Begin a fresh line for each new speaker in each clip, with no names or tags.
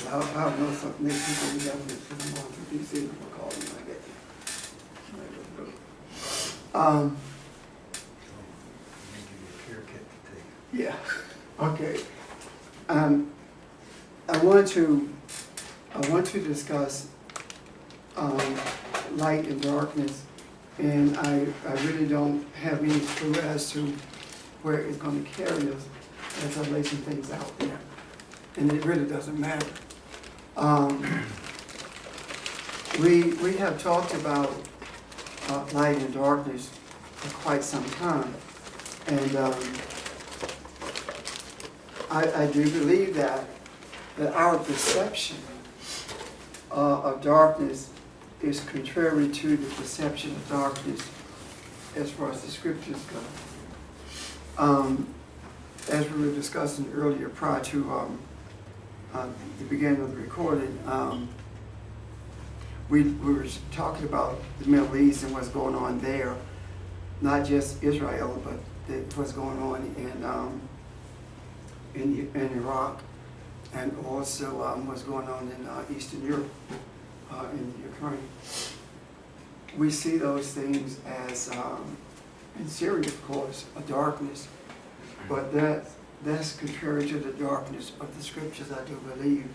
I'll know something next week when we have this, because I'm going through DC, and I'm calling when I get there.
Make you a care kit to take.
Yeah, okay. I want to discuss light and darkness, and I really don't have any clue as to where it's going to carry us as I lay some things out there, and it really doesn't matter. We have talked about light and darkness for quite some time, and I do believe that our perception of darkness is contrary to the perception of darkness as far as the scriptures go. As we were discussing earlier, prior to the beginning of the recording, we were talking about the Middle East and what's going on there, not just Israel, but what's going on in Iraq, and also what's going on in Eastern Europe, in Ukraine. We see those things as, in Syria, of course, a darkness, but that's contrary to the darkness of the scriptures, I do believe,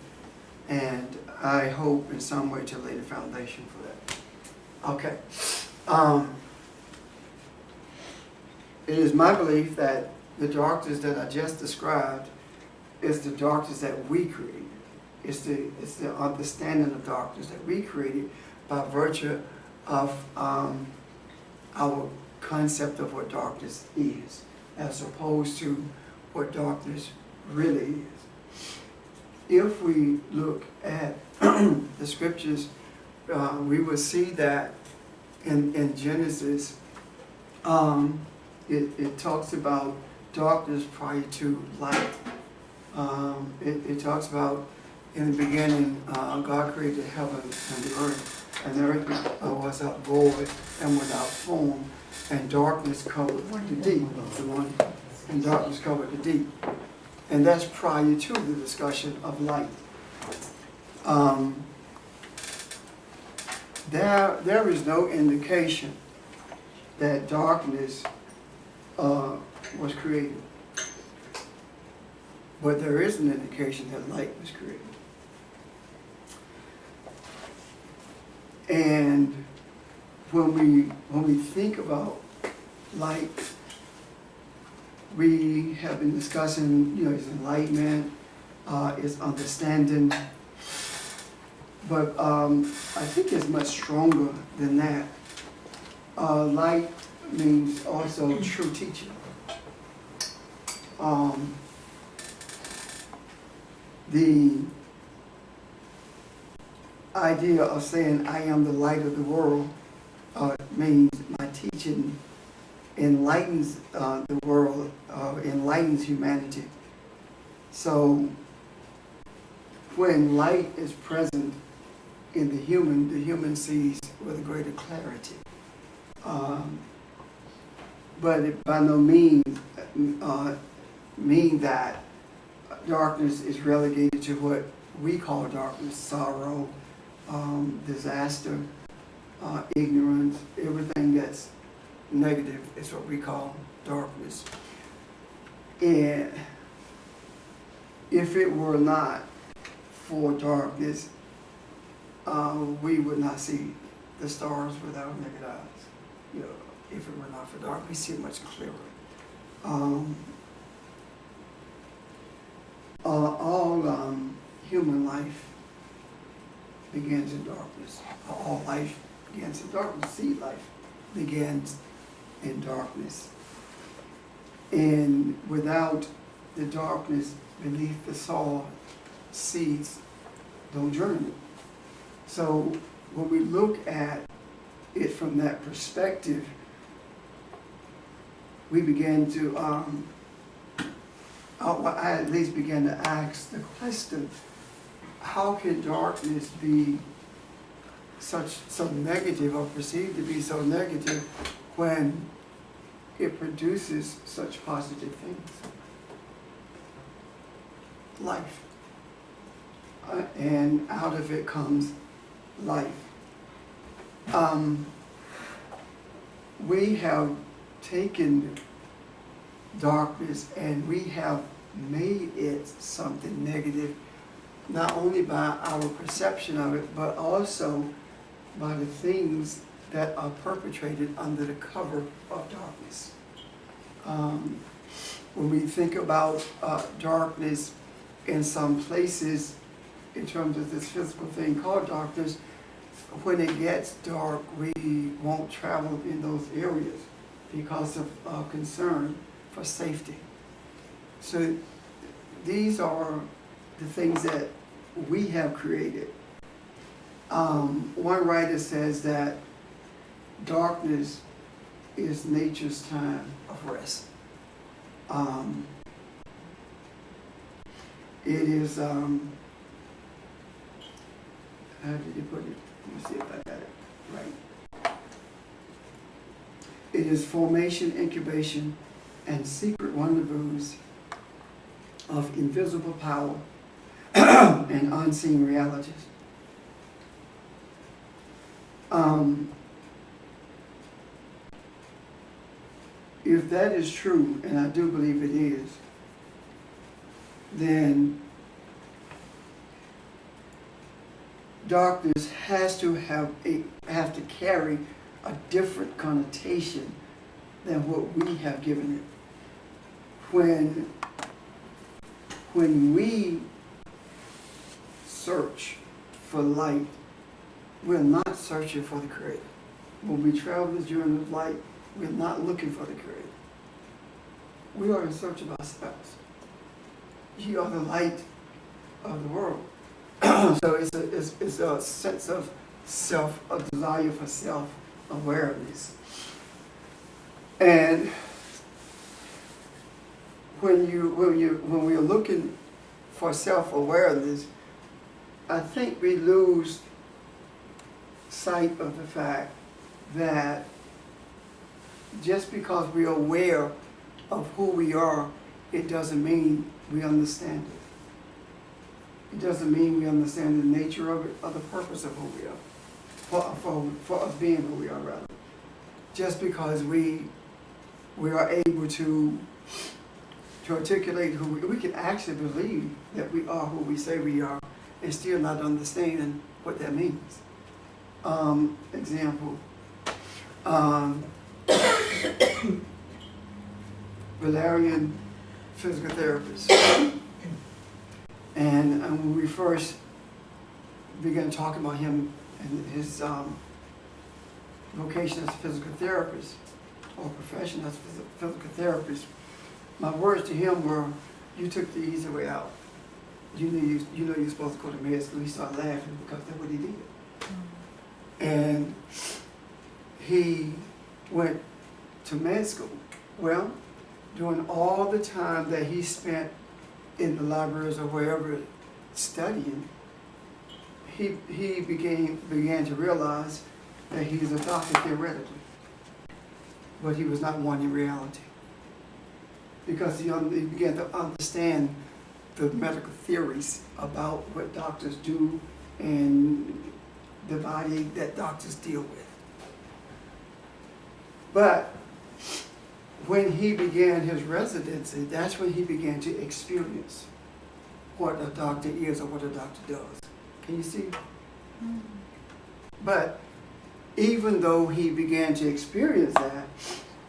and I hope in some way to lay the foundation for that. Okay. It is my belief that the darkness that I just described is the darkness that we created. It's the understanding of darkness that we created by virtue of our concept of what darkness is, as opposed to what darkness really is. If we look at the scriptures, we will see that in Genesis, it talks about darkness prior to light. It talks about, in the beginning, God created heaven and the earth, and the earth was out void and without form, and darkness covered the deep. And darkness covered the deep. And that's prior to the discussion of light. There is no indication that darkness was created. But there is an indication that light was created. And when we think about light, we have been discussing, its enlightenment, its understanding, but I think it's much stronger than that. Light means also true teaching. The idea of saying I am the light of the world means my teaching enlightens the world, enlightens humanity. So when light is present in the human sees with a greater clarity. But it by no means mean that darkness is relegated to what we call darkness: sorrow, disaster, ignorance. Everything that's negative is what we call darkness. And if it were not for darkness, we would not see the stars with our naked eyes. If it were not for dark, we see it much clearer. All human life begins in darkness. All life begins in darkness. Seed life begins in darkness. And without the darkness beneath the soil, seeds don't germinate. So when we look at it from that perspective, we begin to, I at least began to ask the question, how can darkness be so negative, or perceived to be so negative, when it produces such positive things? Life. and out of it comes life. We have taken darkness and we have made it something negative, not only by our perception of it, but also by the things that are perpetrated under the cover of darkness. When we think about darkness in some places, in terms of this physical thing called darkness, when it gets dark, we won't travel in those areas because of concern for safety. So these are the things that we have created. One writer says that darkness is nature's time of rest. It is, how did he put it? Let me see if I got it right. It is formation, incubation, and secret rendezvous of invisible power and unseen realities. If that is true, and I do believe it is, then darkness has to carry a different connotation than what we have given it. When we search for light, we're not searching for the Creator. When we travel this journey of light, we're not looking for the Creator. We are in search of ourselves. You are the light of the world. So it's a sense of self, a desire for self-awareness. And when we're looking for self-awareness, I think we lose sight of the fact that just because we're aware of who we are, it doesn't mean we understand it. It doesn't mean we understand the nature of it or the purpose of who we are, for us being who we are, rather. Just because we are able to articulate who we can actually believe that we are who we say we are and still not understand what that means. Example, Valerian physical therapist. And when we first began talking about him and his vocation as a physical therapist, or profession as a physical therapist, my words to him were, "You took the easy way out. You know you're supposed to go to med school." He started laughing because that's what he did. And he went to med school. Well, during all the time that he spent in the libraries or wherever studying, he began to realize that he was a doctor theoretically, but he was not one in reality. Because he began to understand the medical theories about what doctors do and the body that doctors deal with. But when he began his residency, that's when he began to experience what a doctor is or what a doctor does. Can you see? Mm-hmm. But even though he began to experience that,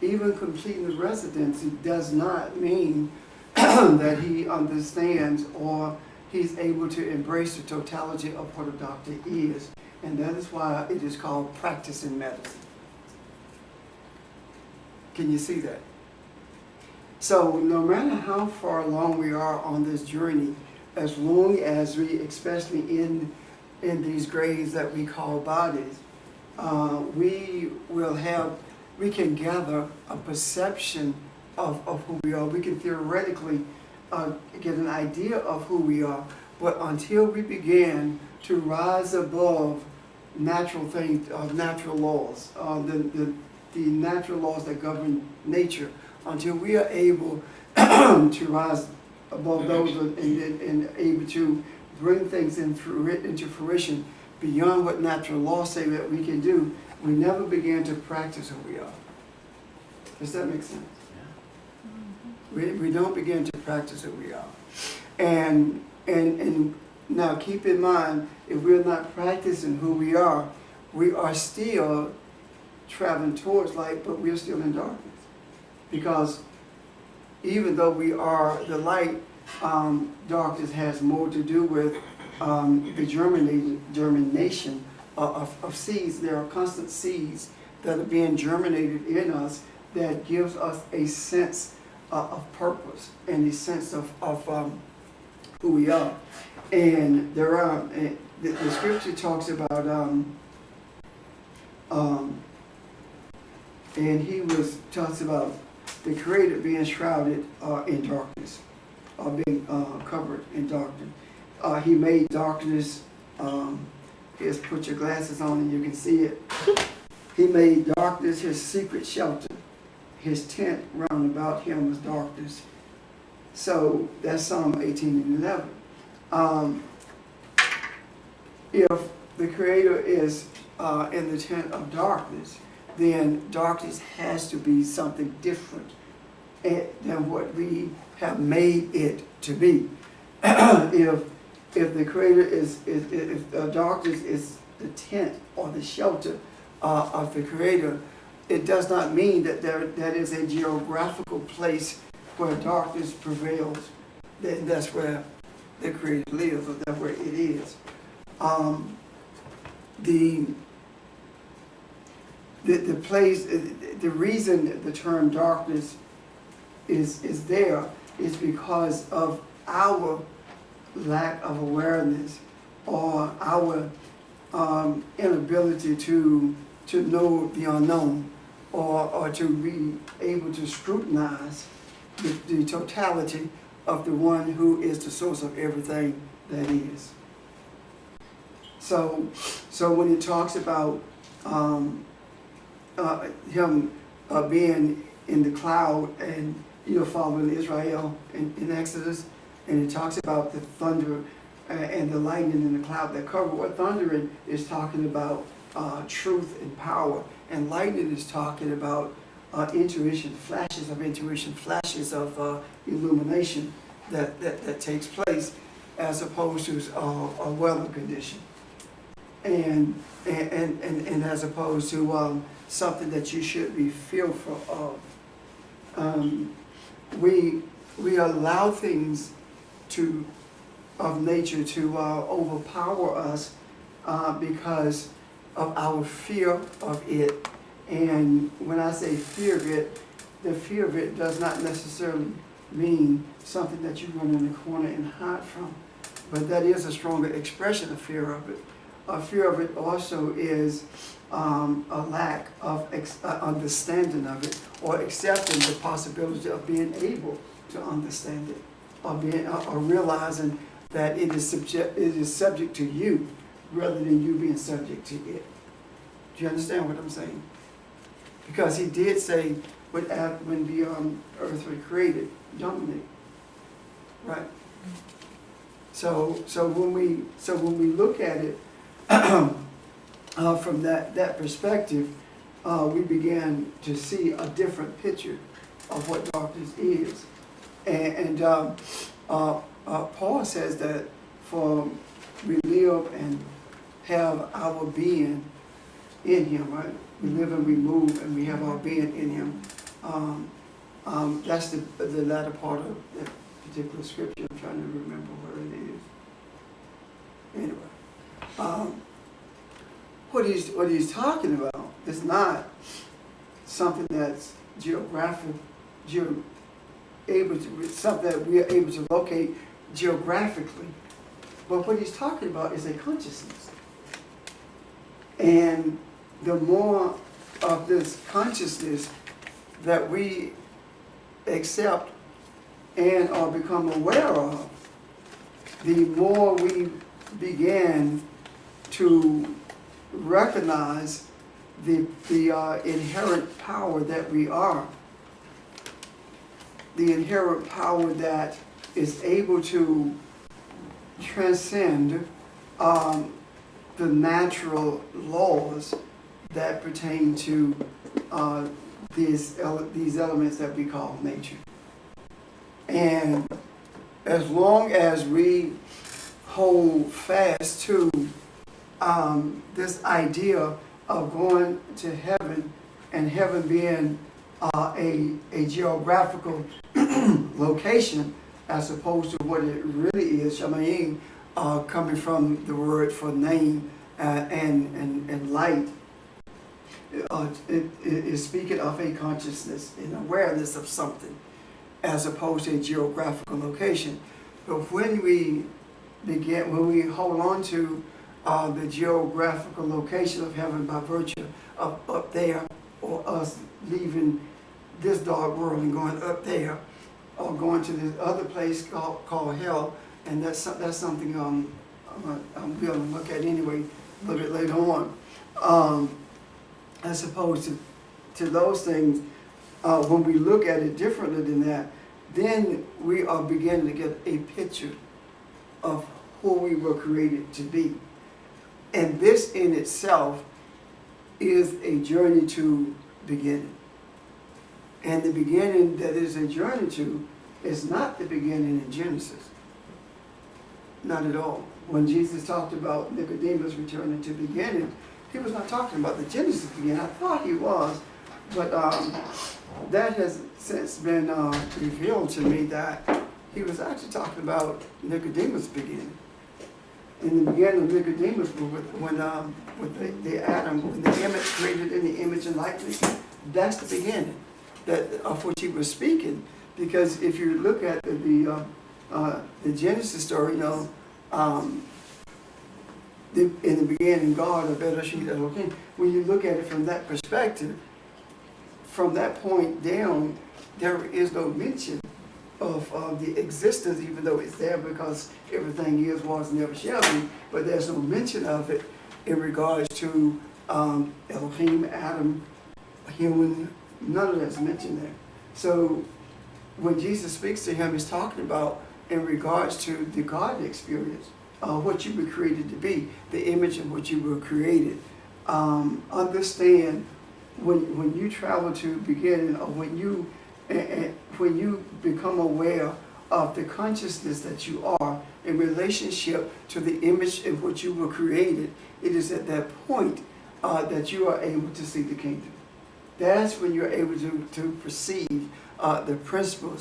even completing the residency does not mean that he understands or he's able to embrace the totality of what a doctor is. And that is why it is called practicing medicine. Can you see that? So no matter how far along we are on this journey, as long as we, especially in these grades that we call bodies, we can gather a perception of who we are. We can theoretically get an idea of who we are, but until we begin to rise above natural things, natural laws, the natural laws that govern nature, until we are able to rise above those and able to bring things into fruition beyond what natural law say that we can do, we never began to practice who we are. Does that make sense? We don't begin to practice who we are. And now keep in mind, if we're not practicing who we are still traveling towards light, but we're still in darkness. Because even though we are the light, darkness has more to do with the germination of seeds. There are constant seeds that are being germinated in us that gives us a sense of purpose and a sense of who we are. And there are, the scripture talks about, talks about the Creator being shrouded in darkness, or being covered in darkness. He made darkness, here's, put your glasses on and you can see it. He made darkness his secret shelter. His tent round about him was darkness. So that's Psalm 18 and 11. If the Creator is in the tent of darkness, then darkness has to be something different than what we have made it to be. If the Creator if darkness is the tent or the shelter of the Creator, it does not mean that that is a geographical place where darkness prevails. Then that's where the Creator lives, or that's where it is. The place, the reason the term darkness is there is because of our lack of awareness, or our inability to know the unknown, or to be able to scrutinize the totality of the one who is the source of everything that is. So when it talks about him being in the cloud and following Israel in Exodus, and it talks about the thunder and the lightning in the cloud that cover. What thundering is talking about truth and power, and lightning is talking about intuition, flashes of intuition, flashes of illumination that takes place, as opposed to a weather condition, and as opposed to something that you should be fearful of. We allow things of nature to overpower us because of our fear of it. And when I say fear of it, the fear of it does not necessarily mean something that you run in the corner and hide from, but that is a stronger expression of fear of it. A fear of it also is a lack of understanding of it, or accepting the possibility of being able to understand it, or realizing that it is subject to you rather than you being subject to it. Do you understand what I'm saying? Because he did say when the earth was created, dominate, right? So when we look at it from that perspective, we began to see a different picture of what darkness is. And Paul says that for we live and have our being in him, right? We live and we move and we have our being in him. That's the latter part of that particular scripture. I'm trying to remember where it is. Anyway, what he's talking about is not something that's something that we are able to locate geographically. But what he's talking about is a consciousness. And the more of this consciousness that we accept and or become aware of, the more we begin to recognize the inherent power that we are. The inherent power that is able to transcend the natural laws that pertain to these elements that we call nature. And as long as we hold fast to this idea of going to heaven, and heaven being a geographical location as opposed to what it really is, Shamayim, coming from the word for name and light, it is speaking of a consciousness and awareness of something as opposed to a geographical location. But when we hold on to the geographical location of heaven by virtue of up there, or us leaving this dark world and going up there, or going to this other place called hell, and that's something I'm going to look at anyway a little bit later on. As opposed to those things, when we look at it differently than that, then we are beginning to get a picture of who we were created to be. And this in itself is a journey to beginning. And the beginning that is a journey to is not the beginning in Genesis. Not at all. When Jesus talked about Nicodemus returning to beginning, he was not talking about the Genesis beginning. I thought he was, but that has since been revealed to me that he was actually talking about Nicodemus' beginning. In the beginning of Nicodemus, when the Adam, when the image created in the image and likeness, that's the beginning of which he was speaking. Because if you look at the Genesis story, in the beginning, God, or Bereshit Elohim, when you look at it from that perspective, from that point down, there is no mention of the existence, even though it's there because everything is, was, and never shall be, but there's no mention of it in regards to Elohim, Adam, human, none of that's mentioned there. So when Jesus speaks to him, he's talking about in regards to the God experience, what you were created to be, the image in which you were created. Understand when you travel to beginning, or when you become aware of the consciousness that you are in relationship to the image in which you were created, it is at that point that you are able to see the kingdom. That's when you're able to perceive the principles,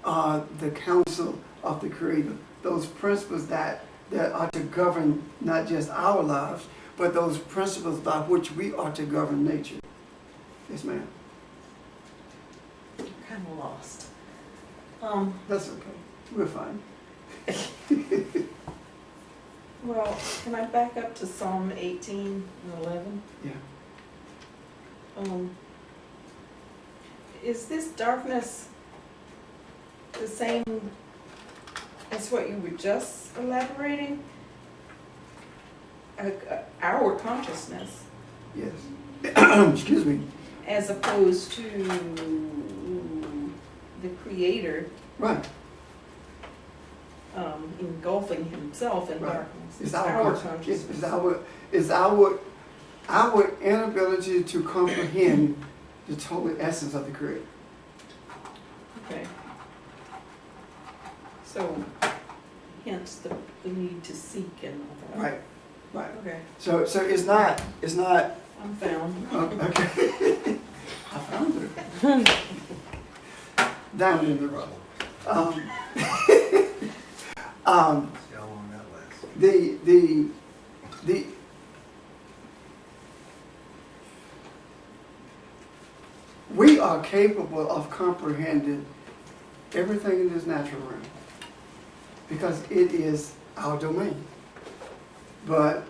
the counsel of the Creator, those principles that are to govern not just our lives, but those principles by which we are to govern nature. Yes, ma'am.
I'm kind of lost.
That's okay. We're fine.
Well, can I back up to Psalm 18 and 11?
Yeah.
Is this darkness the same as what you were just elaborating? Our consciousness,
Yes. Excuse me.
as opposed to the Creator
Right.
engulfing himself in
Right.
darkness.
It's
our
our
consciousness.
It's our inability to comprehend the total essence of the Creator.
Okay. So, hence the need to seek and all that.
Right. Right.
Okay,
So it's not.
I'm found.
Okay. I found her. Down in the row.
See how long that lasts.
The we are capable of comprehending everything in this natural realm because it is our domain. But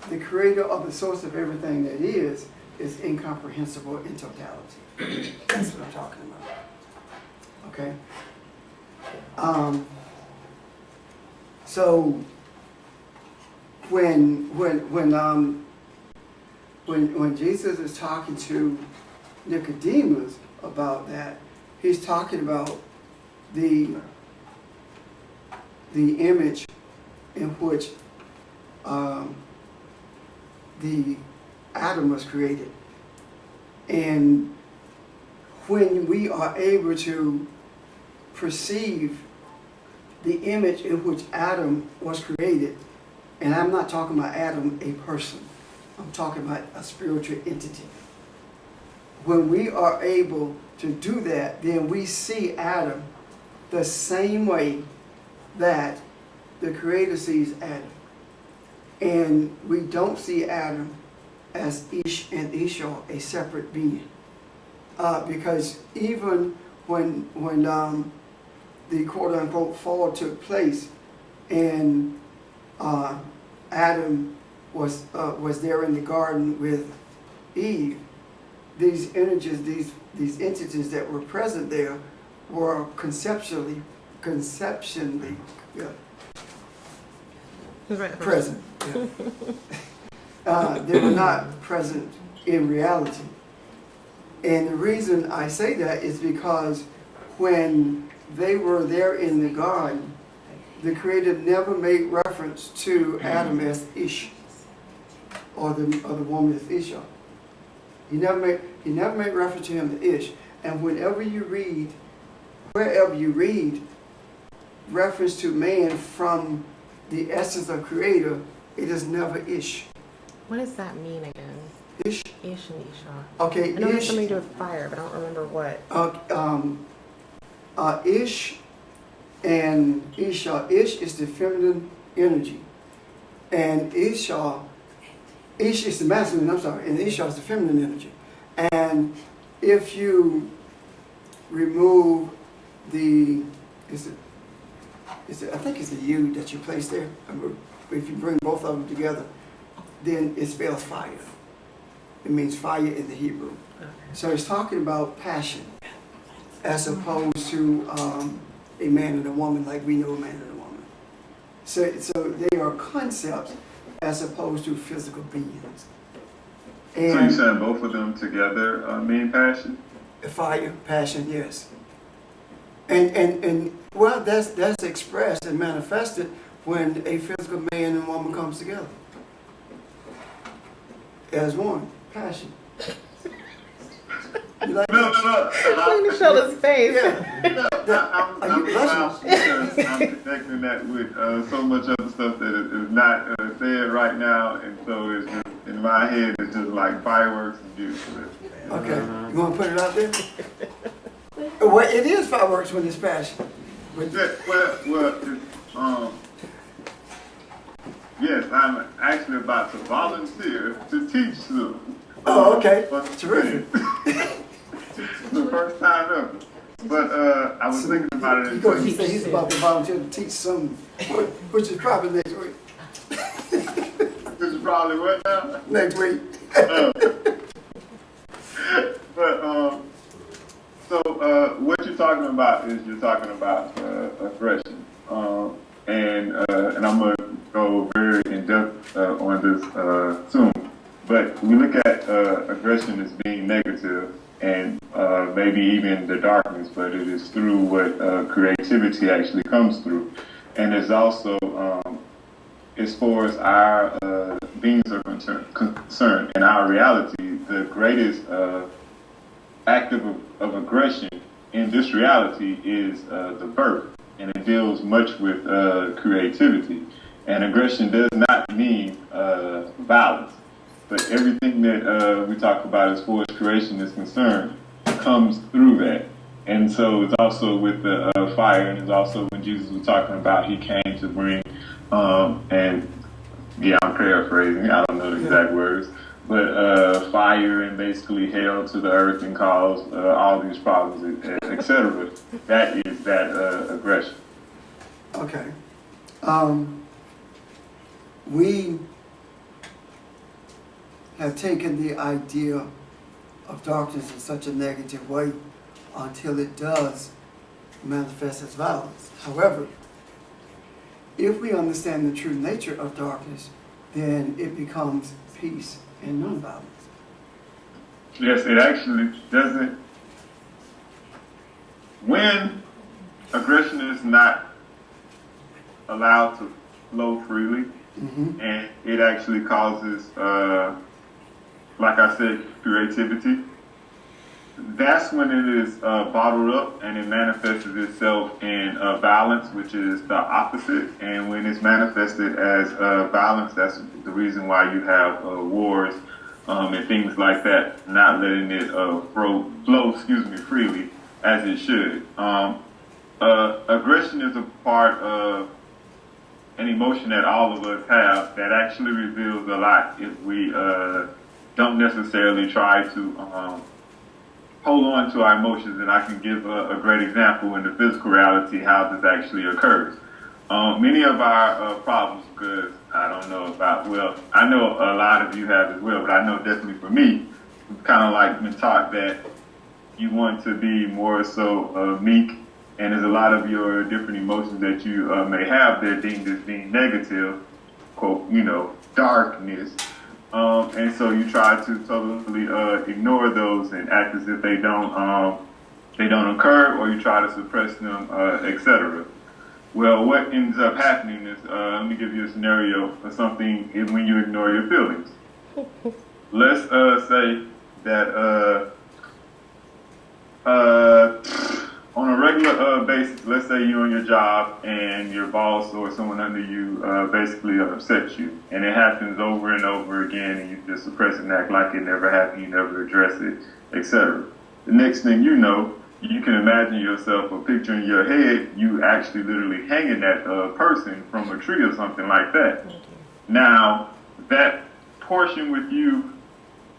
the Creator of the source of everything that is incomprehensible in totality. That's what I'm talking about. Okay? So when Jesus is talking to Nicodemus about that, he's talking about the image in which the atom was created. And when we are able to perceive the image in which Adam was created, and I'm not talking about Adam, a person, I'm talking about a spiritual entity. When we are able to do that, then we see Adam the same way that the Creator sees Adam. And we don't see Adam as Ish and Esau, a separate being. Because even when the quote-unquote fall took place, and Adam was there in the garden with Eve, these energies, these entities that were present there were conceptually present. Yeah. They were not present in reality. And the reason I say that is because when they were there in the garden, the Creator never made reference to Adam as Ish or the woman as Esau. He never made reference to him as Ish. And wherever you read reference to man from the essence of Creator, it is never Ish.
What does that mean again?
Ish.
Ish and Esau.
Okay,
I know it has
Ish.
something to do with fire, but I don't remember what.
Ish and Esau. Ish is the feminine energy, and Ish is the masculine. I'm sorry, and Esau is the feminine energy. And if you remove I think it's the U that you place there. If you bring both of them together, then it spells fire. It means fire in the Hebrew.
Okay.
So it's talking about passion, as opposed to a man and a woman, like we know a man and a woman. So they are concepts as opposed to physical beings. And
So you're saying both of them together mean passion?
fire, passion, yes. And well, that's expressed and manifested when a physical man and woman comes together as one, passion. You like
No.
Look at Sheila's face.
Yeah.
I'm connecting that with so much other stuff that is not said right now, and so it's just, in my head, it's just like fireworks and juice.
Okay, you want to put it out there? Well, it is fireworks when it's passion. But
Yes, I'm actually about to volunteer to teach them.
oh, okay, terrific.
The first time ever. But I was thinking about it.
He said he's about to volunteer to teach some, which is probably next week.
This is probably what now?
Next week.
So what you're talking about is you're talking about aggression, and I'm gonna go very in depth on this soon. But we look at aggression as being negative, and maybe even the darkness, but it is through what creativity actually comes through, and it's also as far as our beings are concerned in our reality, the greatest act of aggression in this reality is the birth, and it deals much with creativity. And aggression does not mean violence, but everything that we talk about as far as creation is concerned comes through that. And so it's also with the fire, and it's also when Jesus was talking about he came to bring, and yeah, I'm paraphrasing, I don't know the exact words, but fire and basically hell to the earth and cause all these problems, etc. That is that aggression.
Okay. We have taken the idea of darkness in such a negative way until it does manifest as violence. However, if we understand the true nature of darkness, then it becomes peace and nonviolence.
Yes, it actually doesn't. When aggression is not allowed to flow freely,
Mm-hmm.
and it actually causes, like I said, creativity. That's when it is bottled up and it manifests itself in violence, which is the opposite. And when it's manifested as violence, that's the reason why you have wars and things like that, not letting it flow freely as it should. Aggression is a part of an emotion that all of us have that actually reveals a lot if we don't necessarily try to hold on to our emotions. And I can give a great example in the physical reality how this actually occurs. Many of our problems, because I don't know about, well, I know a lot of you have as well, but I know definitely for me, it's kind of like been taught that you want to be more so meek, and there's a lot of your different emotions that you may have that deemed as being negative, quote, darkness. And so you try to totally ignore those and act as if they don't occur, or you try to suppress them, etc. Well, what ends up happening is, let me give you a scenario for something when you ignore your feelings. Let's say that on a regular basis, let's say you're on your job and your boss or someone under you basically upsets you, and it happens over and over again, and you just suppress it and act like it never happened, you never address it, etc. The next thing you know, you can imagine yourself a picture in your head, you actually literally hanging that person from a tree or something like that. Now, that portion with you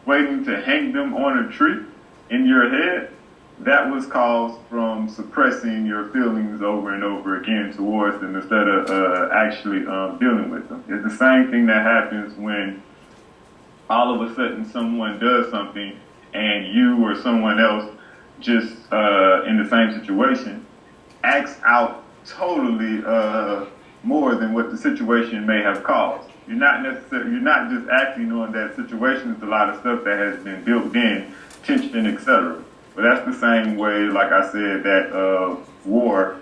waiting to hang them on a tree in your head, that was caused from suppressing your feelings over and over again towards them instead of actually dealing with them. It's the same thing that happens when all of a sudden someone does something and you or someone else just in the same situation acts out totally more than what the situation may have caused. You're not just acting on that situation. It's a lot of stuff that has been built in, tension, etc. But that's the same way, like I said, that war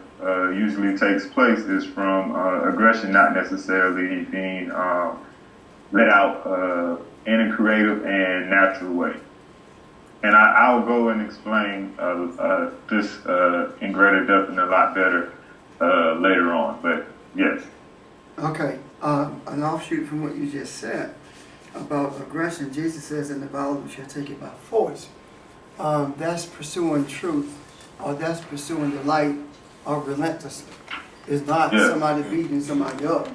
usually takes place is from aggression, not necessarily being let out in a creative and natural way. And I'll go and explain this in greater depth and a lot better later on. But yes.
Okay, an offshoot from what you just said about aggression, Jesus says in the Bible, we shall take it by force. That's pursuing truth, or that's pursuing the light, or relentlessly. It's not somebody beating somebody up.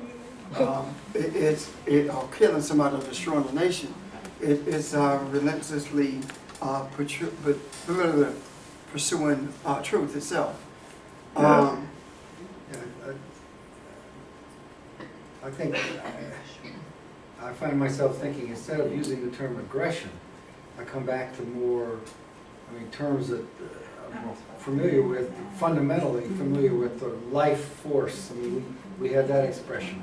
It's or killing somebody or destroying a nation. It's relentlessly pursuing truth itself.
I think I find myself thinking, instead of using the term aggression, I come back to more, terms that I'm more familiar with, fundamentally familiar with the life force. We have that expression.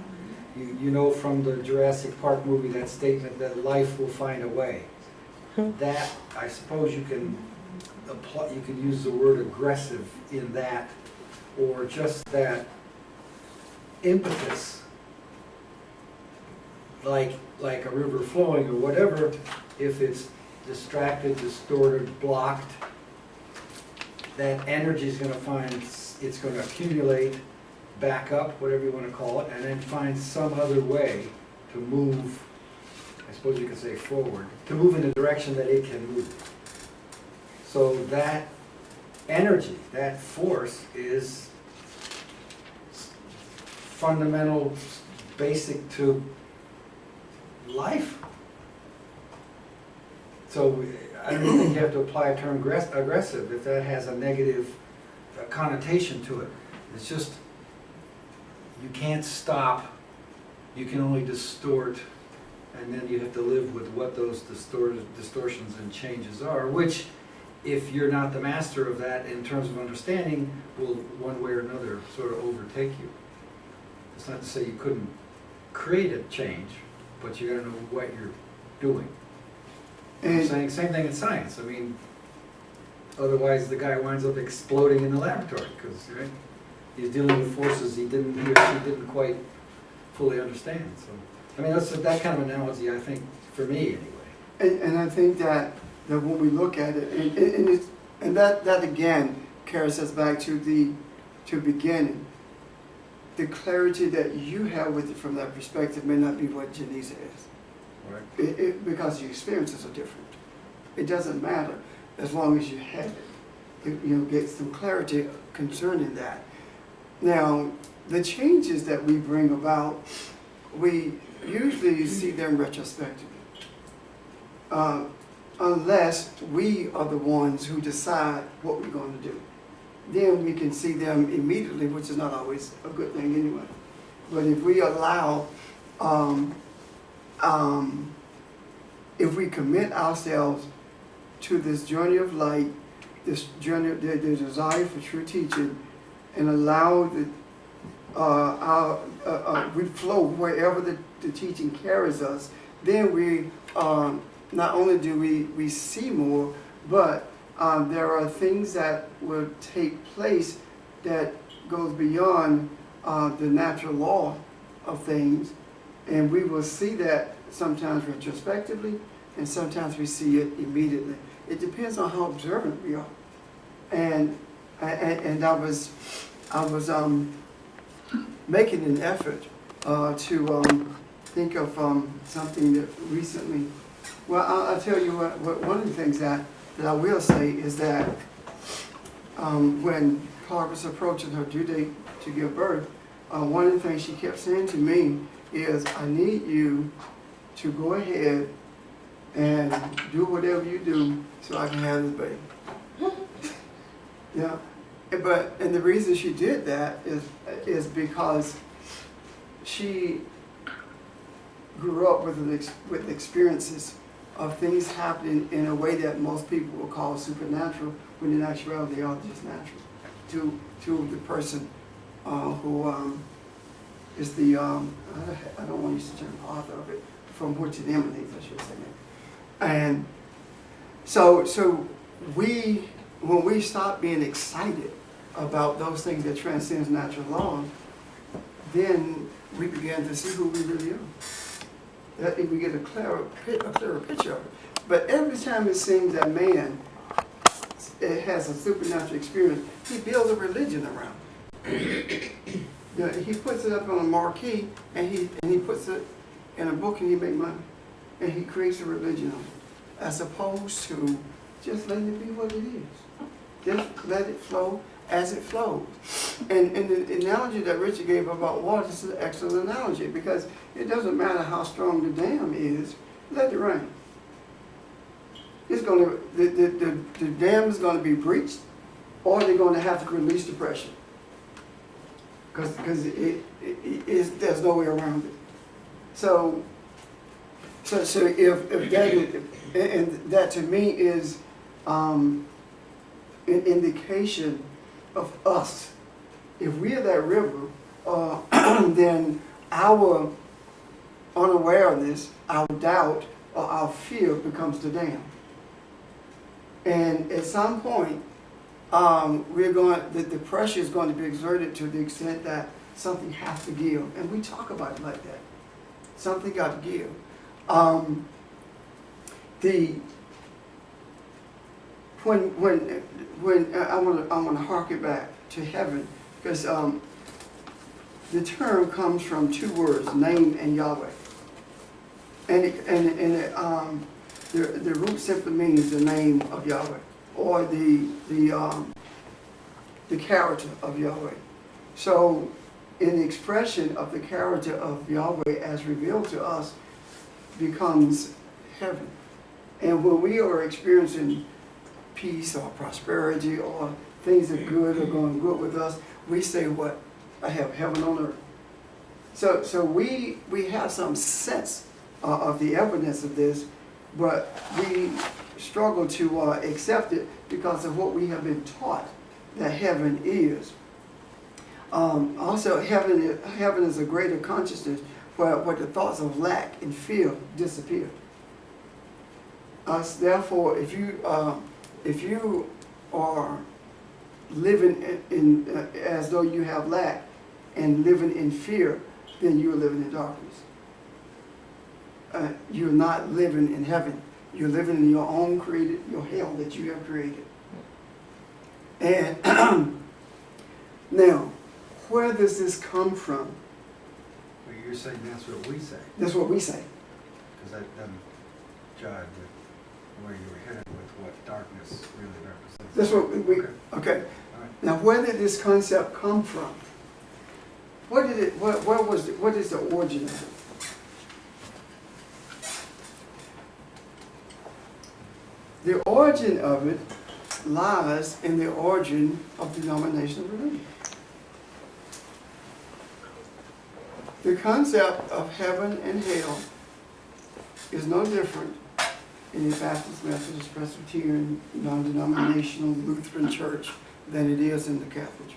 You know from the Jurassic Park movie, that statement that life will find a way. That, I suppose you can apply, you can use the word aggressive in that, or just that impetus, like a river flowing or whatever. If it's distracted, distorted, blocked, that energy is going to find, it's going to accumulate, back up, whatever you want to call it, and then find some other way to move, I suppose you could say forward, to move in the direction that it can move. So that energy, that force is fundamental, basic to life. So I don't think you have to apply a term aggressive if that has a negative connotation to it. It's just, you can't stop, you can only distort, and then you have to live with what those distortions and changes are, which, if you're not the master of that in terms of understanding, will one way or another sort of overtake you. It's not to say you couldn't create a change, but you gotta know what you're doing. I'm saying same thing in science. Otherwise the guy winds up exploding in the laboratory because he's dealing with forces he or she didn't quite fully understand. So, I mean, that's that kind of analogy, I think, for me anyway.
And I think that when we look at it, and that again carries us back to the beginning. The clarity that you have with it from that perspective may not be what Janice has.
Right.
Because your experiences are different. It doesn't matter as long as you have it. You get some clarity concerning that. Now, the changes that we bring about, we usually see them retrospectively. Unless we are the ones who decide what we're going to do. Then we can see them immediately, which is not always a good thing anyway. But if we allow, if we commit ourselves to this journey of light, this journey, the desire for true teaching, and allow we flow wherever the teaching carries us, then we not only do we see more, but there are things that will take place that goes beyond the natural law of things, and we will see that sometimes retrospectively, and sometimes we see it immediately. It depends on how observant we are. And I was making an effort to think of something that recently. Well, I'll tell you what. One of the things that I will say is that when Clark was approaching her due date to give birth, one of the things she kept saying to me is, "I need you to go ahead and do whatever you do so I can have this baby." Yeah, and the reason she did that is because she grew up with experiences of things happening in a way that most people will call supernatural, when in actuality they are just natural to the person who is the I don't want to use the term author of it, from which it emanates, I should say. And so when we stop being excited about those things that transcends natural law, then we begin to see who we really are. We get a clearer picture of it. But every time it seems that man has a supernatural experience, he builds a religion around it. He puts it up on a marquee, and he puts it in a book, and he makes money. And he creates a religion on it, as opposed to just letting it be what it is. Just let it flow as it flows. And the analogy that Richard gave about water is an excellent analogy, because it doesn't matter how strong the dam is, let it rain. It's going to, the dam is going to be breached, or they're going to have to release the pressure. Because there's no way around it. So if that, and that to me is an indication of us. If we are that river, then our unawareness, our doubt, or our fear becomes the dam. And at some point, the pressure is going to be exerted to the extent that something has to give. And we talk about it like that. Something got to give. When I want to hark it back to heaven, because the term comes from two words, name and Yahweh, and the root simply means the name of Yahweh, or the character of Yahweh. So, in the expression of the character of Yahweh as revealed to us, becomes heaven. And when we are experiencing peace or prosperity, or things are good or going good with us, we say, what? I have heaven on earth. So we have some sense of the evidence of this, but we struggle to accept it because of what we have been taught that heaven is. Also, heaven is a greater consciousness where the thoughts of lack and fear disappear. Therefore, if you are living in as though you have lack and living in fear, then you are living in darkness. You're not living in heaven. You're living in your own created, your hell that you have created. And now, where does this come from?
Well, you're saying that's what we say,
That's what we say.
because that doesn't jive with where you were headed with what darkness really represents.
That's what we,
Okay.
okay.
All right.
Now, where did this concept come from? What did it, what is the origin of it? The origin of it lies in the origin of denominational religion. The concept of heaven and hell is no different in the Baptist, Methodist, Presbyterian, non-denominational Lutheran church than it is in the Catholic Church.